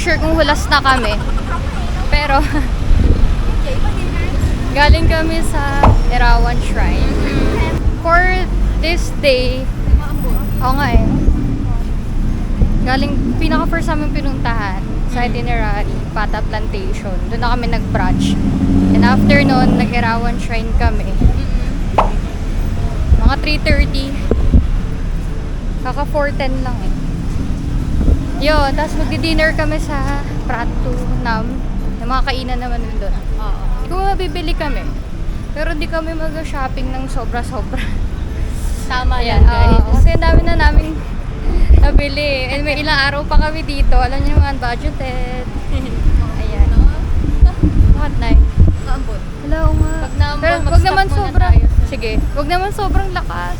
sure kung hulas na kami. Pero, galing kami sa Erawan Shrine. For this day, oo nga eh. Galing, pinaka-first namin pinuntahan sa itinerary, Pata Plantation. Doon na kami nag-brunch. And after nun, nag-Erawan Shrine kami. Mga 3:30. Kaka 4:10 lang eh. Yun, tapos magdi-dinner kami sa Prato Nam. Yung mga kainan naman doon. Kung mabibili kami. Pero hindi kami mag-shopping ng sobra-sobra. Tama yan, guys. Kasi ang dami na namin nabili. And may ilang araw pa kami dito. Alam niyo naman, budgeted. Ayan. What night? Kaambot. Hello nga. Pag naambon, Pero wag mag-stop naman muna sobrang. tayo. Sige. Wag naman sobrang lakas.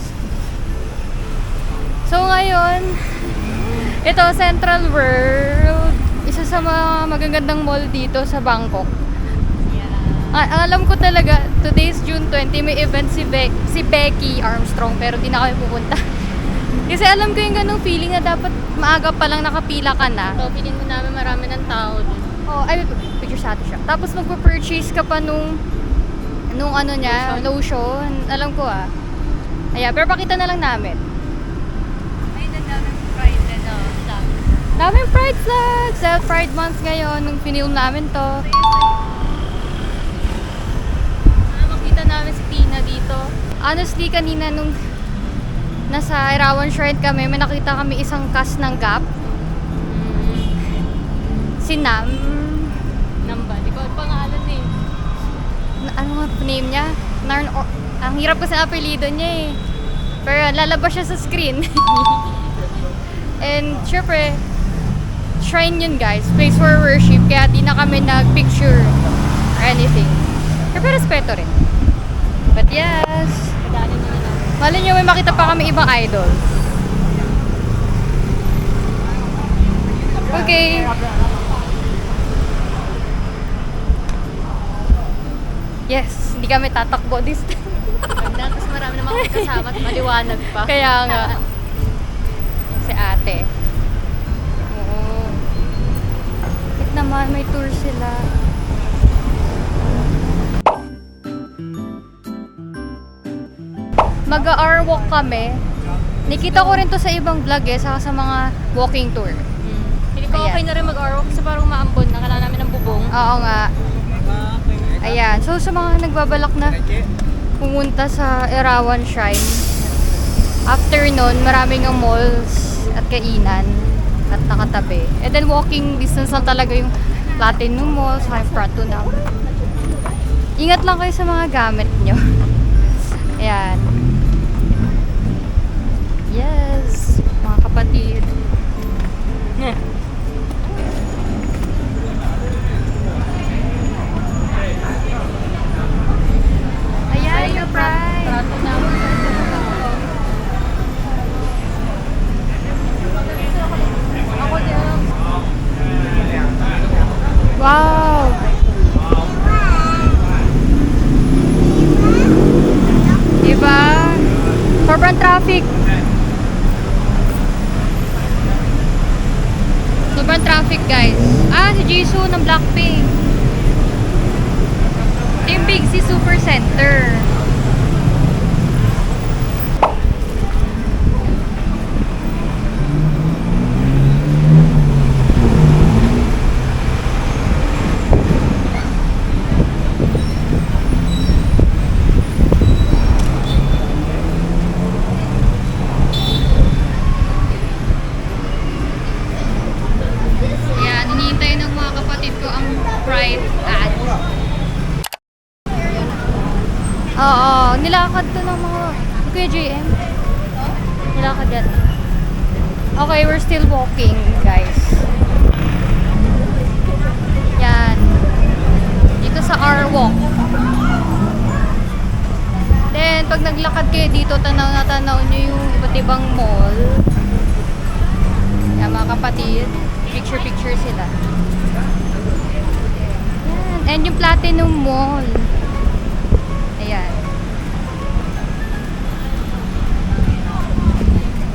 So ngayon, ito Central World. Isa sa mga magagandang mall dito sa Bangkok. Ang alam ko talaga, today's June 20, may event si Becky Armstrong, pero di na kami pupunta. Kasi alam ko yung ganung feeling na dapat maaga pa lang nakapila ka na. So, feeling mo namin marami ng tao dun. Oh, ay, picture sa atin siya. Tapos magpo-purchase ka pa nung ano niya, lotion. Alam ko ah. Ayan, pero pakita na lang namin. Ay, daming pride na Daming Pride flags! Dahil Pride Month ngayon, nung pinilm namin to. Makita namin si Tina dito. Honestly, kanina nung nasa Erawan Shrine kami, may nakita kami isang cast ng Gap. Si Nam. Namba. Di ko ang pangalan eh. Ano nga name niya? Ang hirap kasi ang apelido niya eh. Pero lalabas siya sa screen. And syempre, shrine yun guys. Place for worship. Kaya di na kami nag-picture or anything. Pero respeto rin. But yes. Kadali nyo na lang. Mali nyo may makita pa kami ibang idol. Okay. Yes, hindi kami tatakbo this time. Ganda, tapos marami namang kasama at maliwanag pa. Kaya nga. Yan si ate. Oo. Wait naman, may tour sila. Mag-hour walk kami. Nakita ko rin to sa ibang vlog eh, saka sa mga walking tour. Hindi ko okay Ayan. na rin mag-arrow kasi parang maambon. Nakala namin ng bubong. Oo nga. Ayan. So, sa mga nagbabalak na pumunta sa Erawan Shrine, after nun, maraming ang malls at kainan at nakatabi. And then, walking distance lang talaga yung Platinum Mall sa Prato Nam. Ingat lang kayo sa mga gamit nyo. Ayan. Yes, mga kapatid. Ayan, yung Pride. Trato na. Ako din. Wow! Diba? Sobrang traffic. Sobrang traffic, guys. Ah, si Jisoo ng Blackpink. Ito yung Big C Super Center. Ayan, hinihintay ng mga kapatid ko ang Pride ad. Oo, nilakad to ng mga Kuya JM. Nilakad yan. Okay, we're still walking, guys. Yan. Dito sa R-Walk. Then, pag naglakad kayo dito, tanaw na tanaw nyo yung iba't ibang mall. Yan, mga kapatid. Picture-picture sila. Yan. And yung Platinum Mall. Ayan.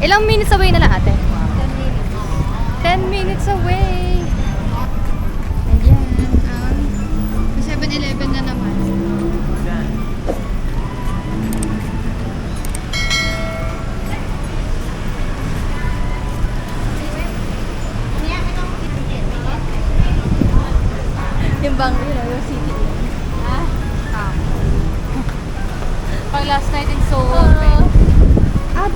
Ilang minutes away na lang ate? 10 minutes away. 7-Eleven na naman. Yung bang, yung city. Pag last night in Seoul.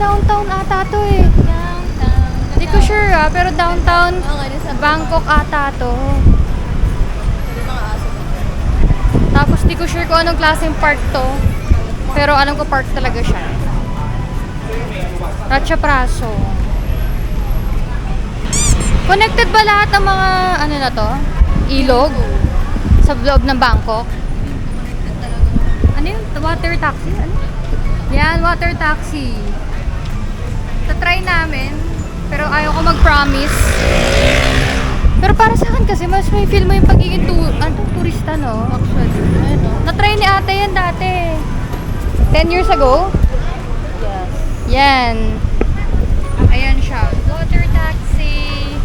Downtown ata to eh. Downtown. Hindi ko sure pero downtown Okay, sa Bangkok ata to. Yung mga aso. Tapos di ko sure kung anong klaseng park to. Pero alam ko park talaga siya. Ratcha Praso. Connected ba lahat ng mga ano na to? Ilog? Sa loob ng Bangkok? Ano yun? Water taxi? Ano? Yan, water taxi. Try namin. Pero ayaw ko mag-promise. Pero para sa akin kasi, mas may feel mo yung pagiging turista, no? Actually, ano? Na-try ni ate yan dati. 10 years ago? Yes. Yan. Ayan siya. Water taxi.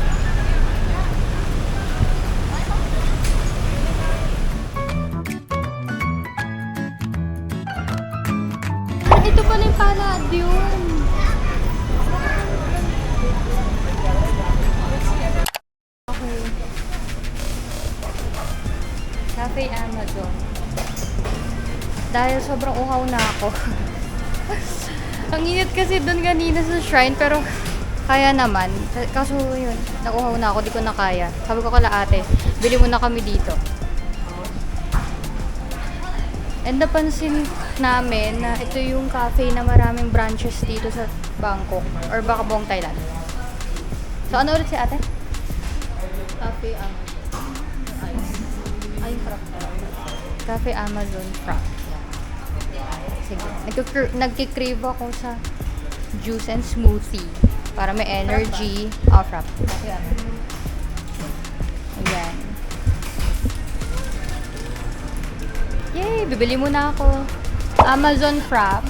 Ito pala yung palad yun. Okay. Cafe Amazon. Dahil sobrang uhaw na ako. Ang init kasi doon kanina sa shrine, pero kaya naman. Kaso yun, nauhaw na ako, di ko na kaya. Sabi ko kala ate, bili muna kami dito. And napansin namin na ito yung cafe na maraming branches dito sa Bangkok or baka buong Thailand. So ano ulit si ate? Cafe, ice. Ay, frap. Cafe Amazon Frap. Sige. Nagkikrave ako sa juice and smoothie para may energy. Oh, frap. Cafe, Ayan. Yay! Bibili muna ako. Amazon Frap.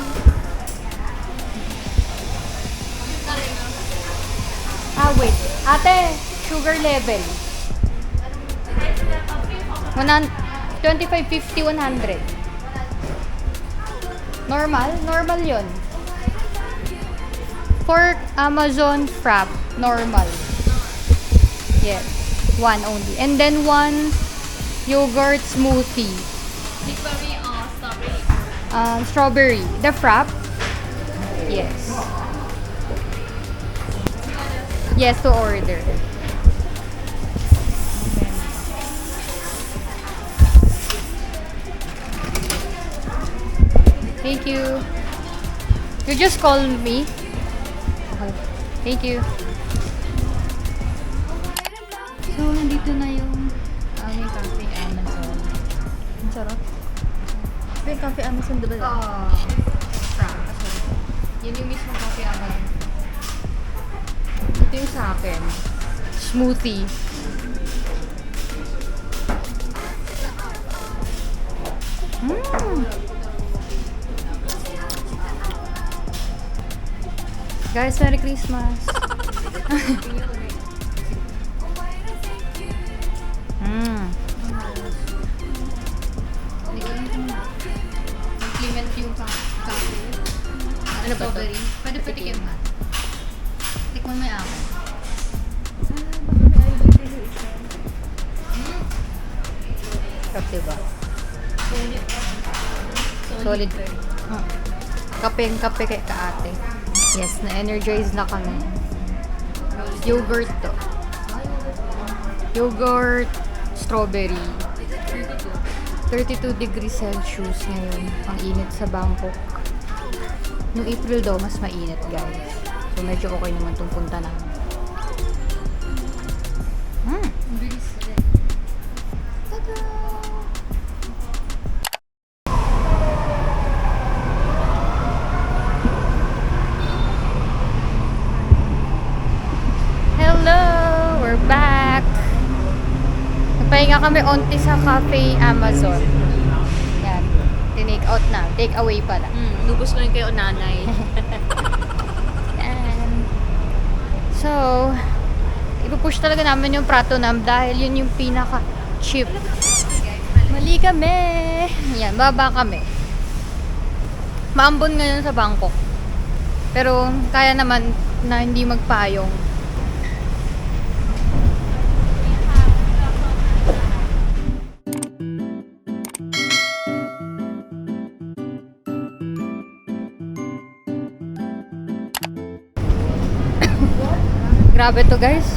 Wait. Ate, sugar level. 25, 50, 100. Normal? Normal yon. For Amazon Frap, normal. Yes. One only. And then one yogurt smoothie. strawberry. Strawberry. The Frap? Yes. Yes, to order. Thank you. You just call me. Okay. Thank you. So, nandito na yung aming cafe Amazon. Ang sarap. Yung Cafe Amazon, diba? Frap. Sorry. Yun yung mismo cafe Amazon. Ito yung sa akin. Smoothie. Guys, Merry Christmas. Compliment yung cafe. Ano ba to? Strawberry. Pwede patikim ha. Tikman mo yung akin. Sarap diba? Solid. Kape kay kaate. Yes, na-energize na kami. Yogurt to. Yogurt, strawberry. 32 degrees Celsius ngayon. Ang init sa Bangkok. Noong April daw, mas mainit guys. So medyo okay naman itong punta namin. Ang bilis rin. Tada! Hello! We're back! Nagpahinga kami onti sa Cafe Amazon. Yan. Tinake out na. Take away pala. Nubos ko rin kayo, nanay. Yan. So, ipupush talaga namin yung Pratunam dahil yun yung pinaka-cheap. Bili kami! Yan, baba kami. Maambon ngayon sa Bangkok. Pero kaya naman na hindi magpayong. Grabe to guys.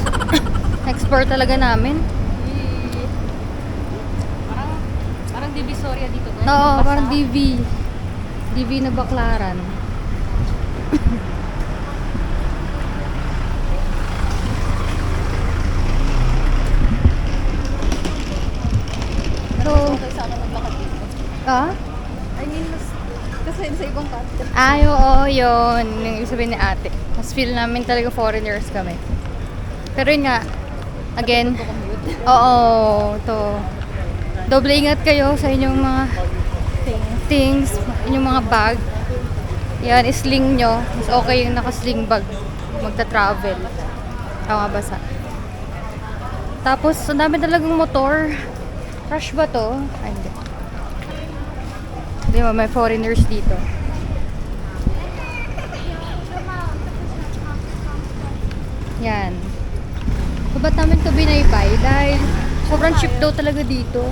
Explore talaga namin. Parang Divisoria dito. Oo, parang DV. DV na Baklaran. So, Okay, sana maglakad dito. ah? I mean, kasi sa ibang country. Ay, oo, yun. Yung ibig sabihin ni ate. Mas feel namin talaga foreigners kami. Pero yun nga, again, oo, to. Doble ingat kayo sa inyong mga things, inyong mga bag. Yan, isling nyo. Mas okay yung naka-sling bag magta-travel. Tama basa. Tapos, ang dami talagang motor. Rush ba to? Ay, hindi. Hindi mo, may foreigners dito. Yan. So, ba't namin ito binaypay? Dahil sobrang cheap daw talaga dito.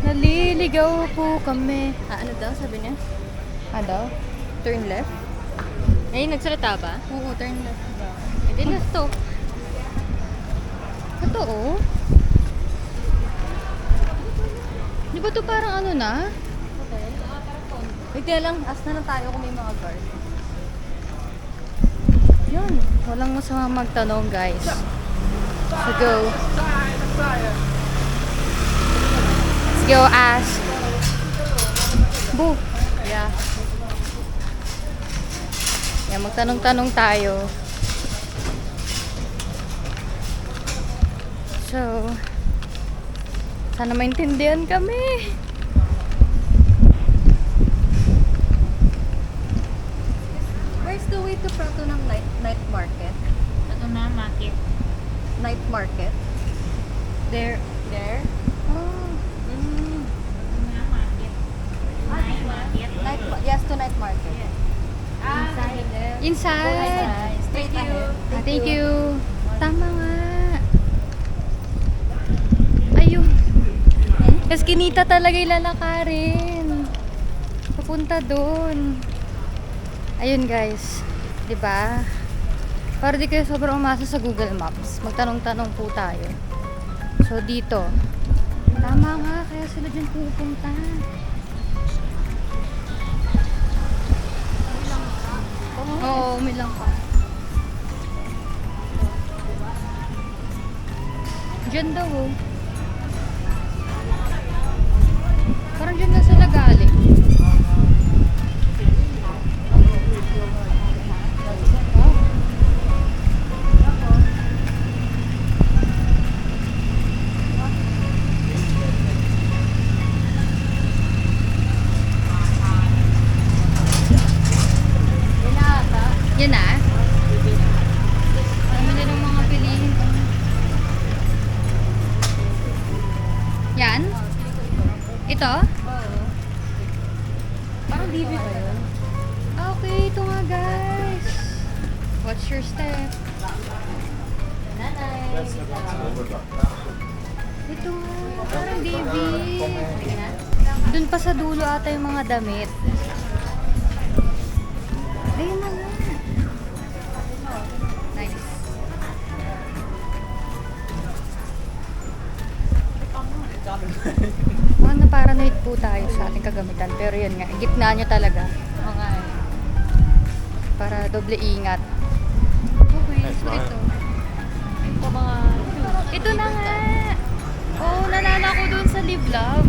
Naliligaw po kami. Ano daw, sabi niya? Ano? Turn left? Ay, nagsalita ba? Oo, turn left daw. Hindi na to. Ito oh. Di ba to parang ano na? Wait, kaya lang, ask na lang tayo kung may mga guard. Yun. Walang masama magtanong guys. So go. Let's go ask. Boo. Yeah. Yan, magtanong-tanong tayo. So, sana maintindihan kami. Where's the way to Prato ng night market? Ito na, market. Night market? There? Oh. Ito na, market. Night market. Yes, to night market. Inside. Straight ahead. Thank you. Tama nga. Ayun. Kasi kinita talaga ilalakarin. Papunta doon. Ayun guys. 'Di ba? Para di kayo sobrang umasa sa Google Maps. Magtanong-tanong po tayo. So dito. Tama nga. Kaya sila dyan pupunta. Oo, umilang pa. Diyan daw oh. Parang dyan na sila galing. Yan na. Dami na ng mga pilihin. Yan? Ito? Parang DV ba yun? Okay, ito nga guys. Watch your step. Nanay. Ito nga, parang DV. Doon pa sa dulo ata yung mga damit. Ayun na nga. Nice. Mga na-paranoid po tayo sa ating kagamitan. Pero yun nga, gitna nyo talaga. Mga Para doble ingat. Okay, so ito. ito mga Ito na nga! Oo, nalala ko doon sa Live Love.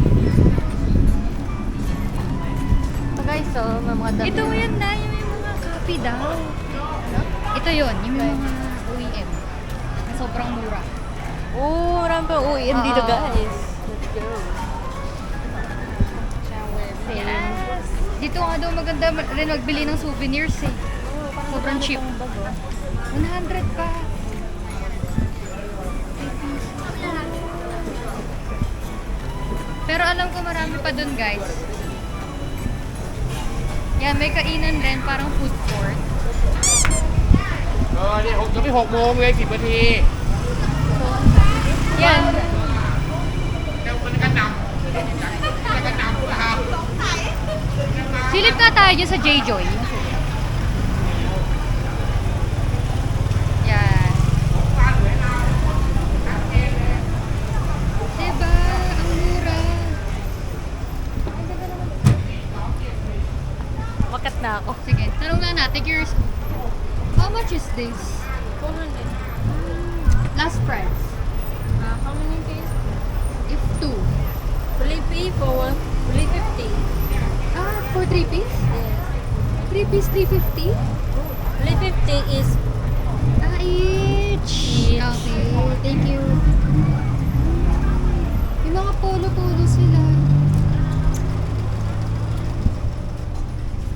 ito guys, oh, may mga damit. Ito yan na, yung may mga copy daw. Ito yun, yung may mga OEM. Na sobrang mura. Oh, marami pa OEM dito Oo. guys. Let's go. Yes. Dito nga daw maganda rin magbili ng souvenirs eh. Sobrang cheap. 100 pa. Pero alam ko marami pa dun, guys. Yan, may kainan rin, parang food court. นี่จะไม่6 โมงเลย10 นาที Yan. เดี๋ยวมันก็นำนะครับ Silip nga tayo dyan sa J-Joy. Yan. Diba? Ang mura. Wakat na ako. Sige, tanong na natin. Curious. How much is this? 400. Last price. How many days? If 2. Will it be for 50? Ah, for 3 piece? Yes. 3 piece, 350? Will it 50 is Ah, each. Each. Okay, thank you. Yung mga polo-polo sila.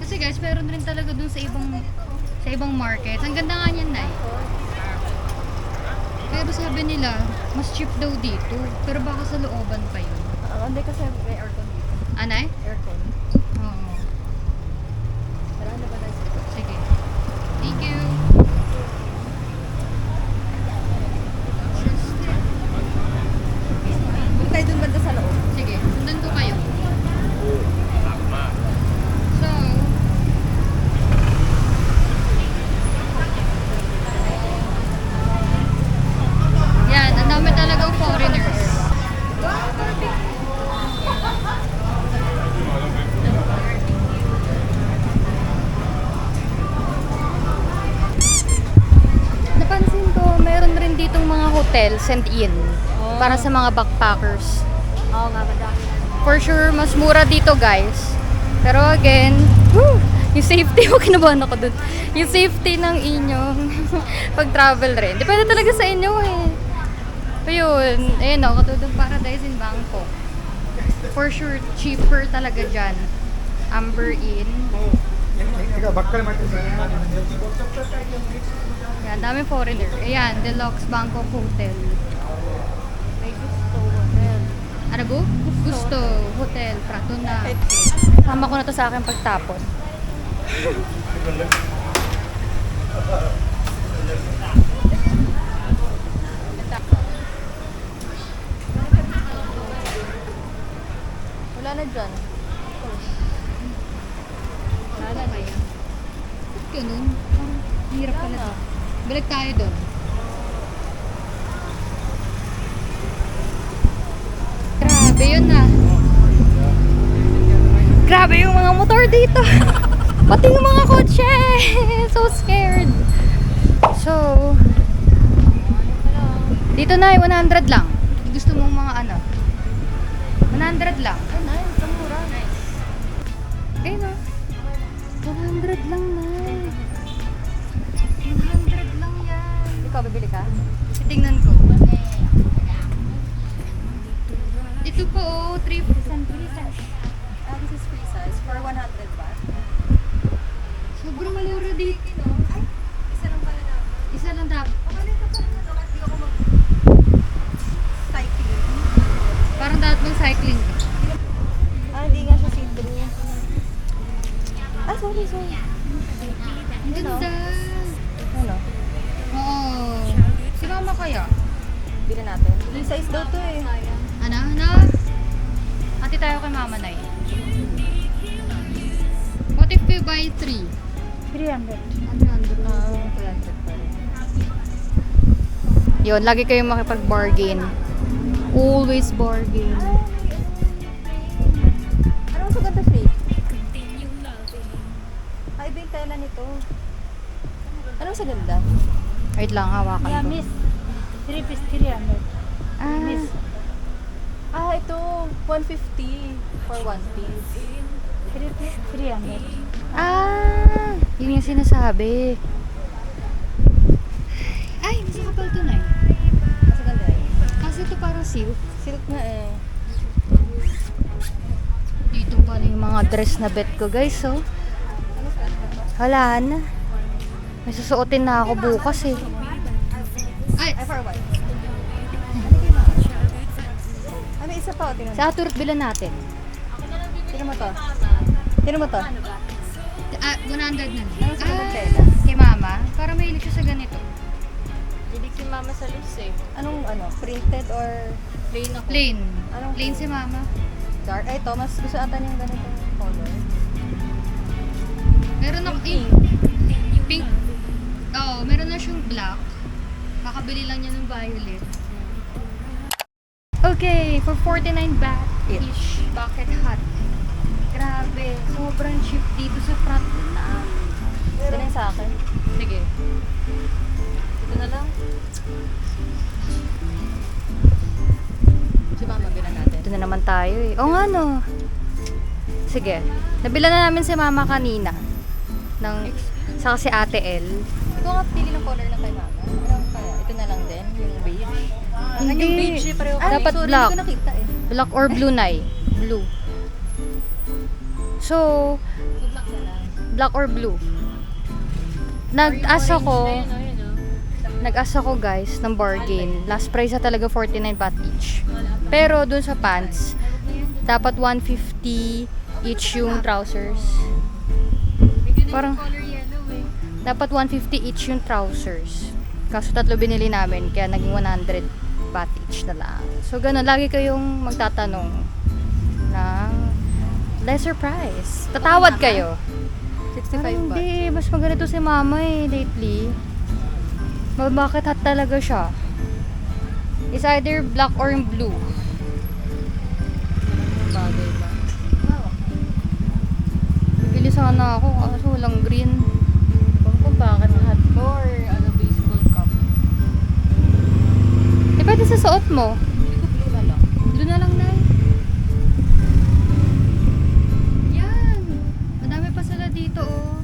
Kasi guys, meron rin talaga dun sa ibang market. Ang ganda nga niyan, Nay. Pero sabi nila, mas cheap daw dito. Pero baka sa looban pa yun. hindi kasi may aircon dito. Anay? Aircon. Oo. Wala na ba na Sige. Thank you. tayo dun banda sa loob? Sige, sundan ko kayo. So, yan, ang dami talagang foreigners. Napansin ko, meron rin ditong mga hotels and inn para sa mga backpackers. Oo nga, madami. For sure, mas mura dito, guys. Pero again, yung safety, huwag kinabahan ako dun. Yung safety ng inyong pag-travel rin. Depende talaga sa inyo eh. Ayun, ayun o, katulad Paradise in Bangkok. For sure, cheaper talaga dyan. Amber Inn. Yan, daming foreigner. Ayan, Deluxe Bangkok Hotel. May gusto hotel. Ano po? Gusto Hotel, Pratuna. Sama ko na to sa akin pagtapon. Wala na dyan. Wala na kaya. Ba't ganun? Parang hirap pala to. Balik tayo doon. Grabe yun na. Grabe yung mga motor dito. Pati yung mga kotse. So scared. So, dito na 100 lang. Gusto mong mga ano? 100 lang. Ay, nice. Ang mura. Nice. Eh no. 100 lang na. 100 lang yan. Ikaw, bibili ka? Tingnan ko. Ito po oh, 3 This is free size for 100 baht. Sobrang mura dito. Ay, isa lang pala na. Isa lang dapat. Pakalit ka pa naman. Bakit di ako cycling? Parang dapat mag-cycling ka. Hindi nga siya see-through. Sorry. Ang ganda. Ano? Oo. Si mama kaya? Bili natin. Free size daw to eh. Ano? Ati tayo kay mama na eh. What if we buy 3? 300. 100. 300 pa rin. Yun, lagi kayong makipag-bargain. Always bargain. Ano mas maganda shape? Ay, iba yung tela nito. Ano mas maganda? Wait lang, hawakan ko. miss. 3 piece 300. Ito. 150 for 1 piece. 3 piece 300. Yun yung sinasabi. Ay, mas kapal to na eh. Mas maganda eh. Kasi ito parang silk. Silk na eh. Dito pa yung mga dress na bet ko, guys, oh. Wala na. May susuotin na ako bukas eh. Ay, Ay, for what? Ano isa pa? Tingnan mo. Sa Aturot bilan natin. Tingnan mo to. Tingnan mo to. 100 na. Ano sa ganang tela? Kay mama. Para mahilig siya sa ganito. Hilig si mama sa lips eh. Anong ano? Printed or Plain ako. Plain. Anong Plain si mama. dark? Ay, ito. Mas gusto ata niyang ganitong color. Meron ako pink. Oo, meron na siyang black. Kakabili lang niya ng violet. Okay, for 49 baht each bucket hat. Grabe, sobrang cheap dito sa Pratunam. Ito na yung sa akin. Sige. Ito na lang. Si mama, bilan natin. Ito na naman tayo eh. Oo nga no. Sige. Nabila na namin si mama kanina. Saka si Ate L. Ikaw nga pili ng color na kay mama. Ano kaya? Ito na lang din, yung beige. Hindi. Yung beige eh, pareho. Ay, dapat sorry, black. Hindi ko nakita eh. Black or blue na eh. Blue. So, Black na lang. black or blue. Nag-asa ko. Nag-asa ko guys ng bargain. Last price na talaga 49 baht each. Pero dun sa pants, dapat 150 each yung trousers. Parang dapat 150 each yung trousers. Kaso tatlo binili namin kaya naging 100 baht each na lang. So ganun, lagi kayong magtatanong ng lesser price. Tatawad kayo. 65 baht. Hindi, mas maganito si mama eh lately. Bakit hot talaga siya? It's either black or blue. Bagay ba? Bibili sana ako kaso walang green. Kung bakit hot Or ano, baseball cup. Eh, pwede sa suot mo. blue na lang. Blue na lang, Nay. Yan. Madami pa sila dito, oh.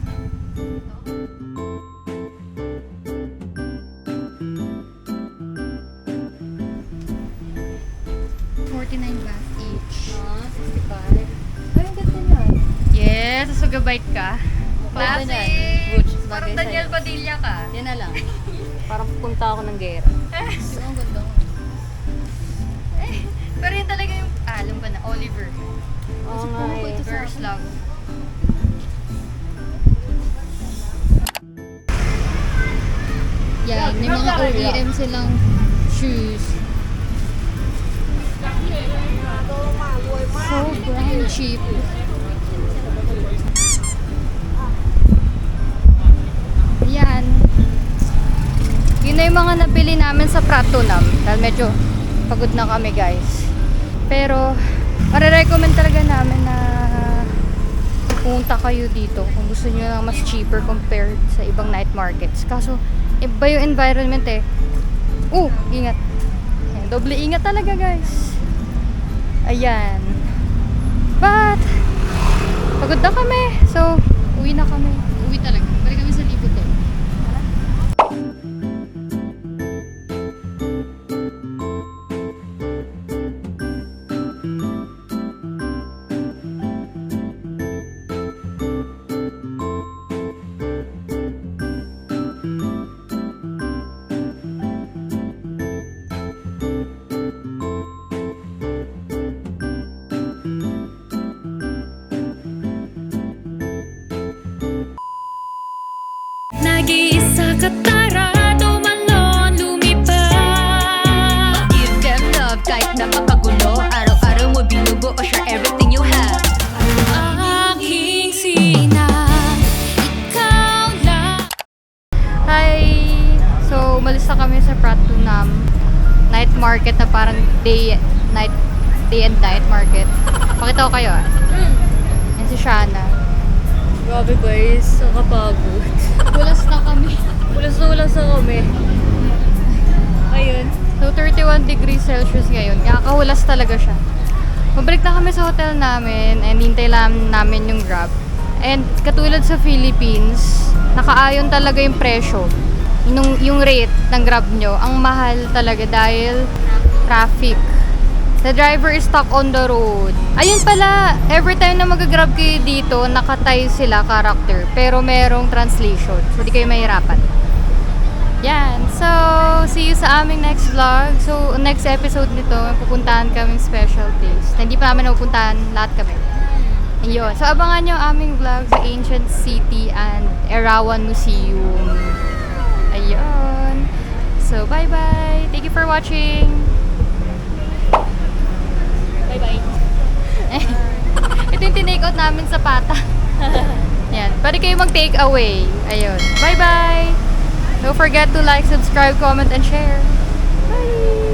49 baht each. Ah, 65. Ay, ang ganda niyan. Yes, susugabite ka. Mukha ba niyan? Butch, Parang bagay Daniel sa'yo. Padilla ka. Yan na lang. Parang punta ako ng gera. Di ba ang ganda ko? Pero yun talaga yung, alam ba na, Oliver. Oo nga eh. First love. Yan, may mga OEM silang shoes. Sobrang cheap. Yan. Yun na yung mga nabili namin sa Pratunam. Dahil medyo pagod na kami guys. Pero, marirecommend talaga namin na pumunta kayo dito kung gusto nyo lang mas cheaper compared sa ibang night markets. Kaso, iba yung environment eh. Ingat. Ayan, doble ingat talaga guys. Ayan. But, pagod na kami. So, uwi na kami. Uwi talaga. Balik kami sa Libuton. Nag-iisa ka tara, tumalon, lumipad. Give them love kahit napapagulo. Araw-araw mo binugo o share everything you have. Aking sinang, ikaw lang. Hi! So, umalis na kami sa Pratunam night market na parang day and night market. Pakita ko kayo ah. Yan si Shana. Grabe guys, nakapagod. Pulas na kami. Ulas na kami. Ayun. So, 31 degrees Celsius ngayon. Kakahulas talaga siya. Pabalik na kami sa hotel namin and hintay lang namin yung Grab. And katulad sa Philippines, nakaayon talaga yung presyo. Yung rate ng Grab nyo, ang mahal talaga dahil traffic. The driver is stuck on the road. Ayun pala, every time na mag-grab kayo dito, nakatay sila character. Pero merong translation. So, di kayo mahirapan. Yan. So, see you sa aming next vlog. So, next episode nito, pupuntahan kaming special place. Na hindi pa namin napupuntahan, lahat kami. Ayun. So, abangan nyo ang aming vlog sa Ancient City and Erawan Museum. Ayun. So, bye-bye. Thank you for watching. Bye-bye. Ito yung tinake out namin sa Pata. Yan. Pwede kayo mag-take away. Ayun. Bye-bye. Don't forget to like, subscribe, comment, and share. Bye!